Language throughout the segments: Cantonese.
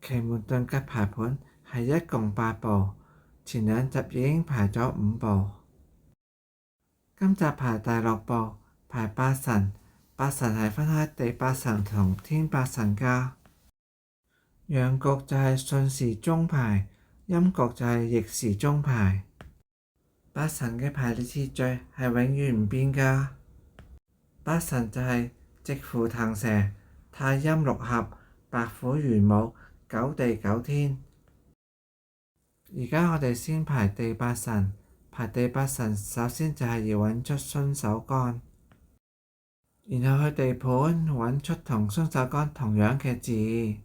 奇門遁甲排盤係一共8部，前2集已經排咗5部，今集排第6部，排八神。八神係分開地八神同天八神㗎。陽局就係順時鐘排，陰局就係逆時鐘排。八神嘅排列次序係永遠唔變㗎。八神就係直符騰蛇、太陰六合、白虎玄武、九地九天。而家我哋先排地八神，排地八神首先就係要揾出손手干，然後去地盤揾出同손手干同樣嘅字。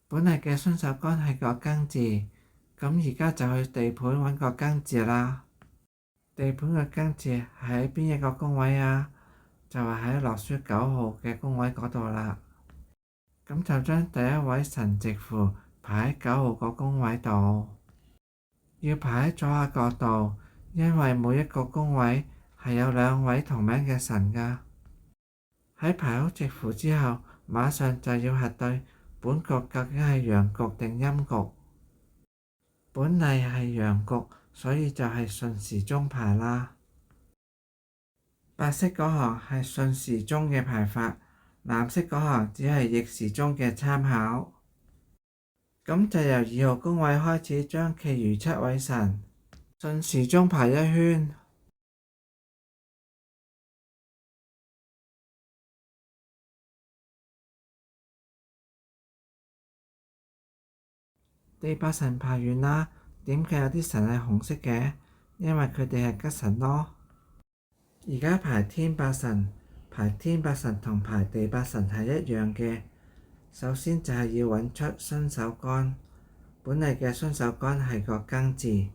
本嚟嘅손手干係個庚字，咁而家就去地盤揾個庚字啦。地盤嘅庚字係喺邊一個宮位啊？就係喺洛書9號嘅宮位嗰度啦。咁就將第一位神直符排喺9號個宮位度，要排喺左下角度，因為每一個宮位係有2位同名嘅神㗎。喺排好直符之後，馬上就要核對本局究竟係陽局定陰局。本嚟係陽局，所以就係順時鐘排啦。白色嗰行係順時鐘嘅排法，藍色嗰行只係逆時鐘嘅參考。咁就由2號宮位開始，將其餘7位神順時鐘排一圈。地八神排完啦，點解有啲神係紅色嘅？因為佢哋係吉神咯。而家排天八神，排天八神同排地八神係一樣嘅。首先就係要揾出손手干，本嚟嘅손手干係個庚字，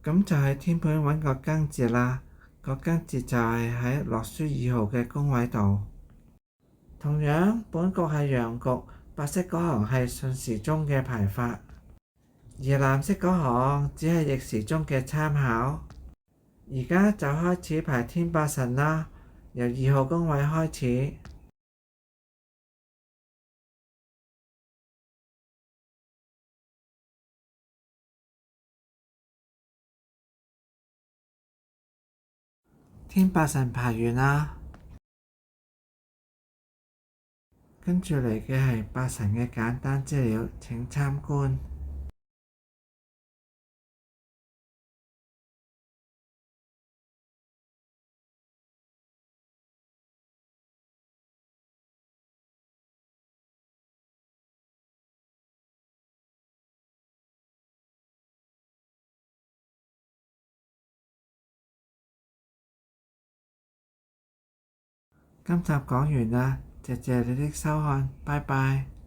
咁就喺天盤揾個庚字啦。個庚字就係喺洛書2號嘅宮位度。同樣，本局係陽局，白色嗰行係順時鐘嘅排法，而藍色嗰行只係逆時鐘嘅參考。而家就開始排天八神啦，由2號宮位開始。天八神排完啦，跟住嚟嘅係八神嘅簡單資料，請參觀。今集講完啦，謝謝你的收看，拜拜。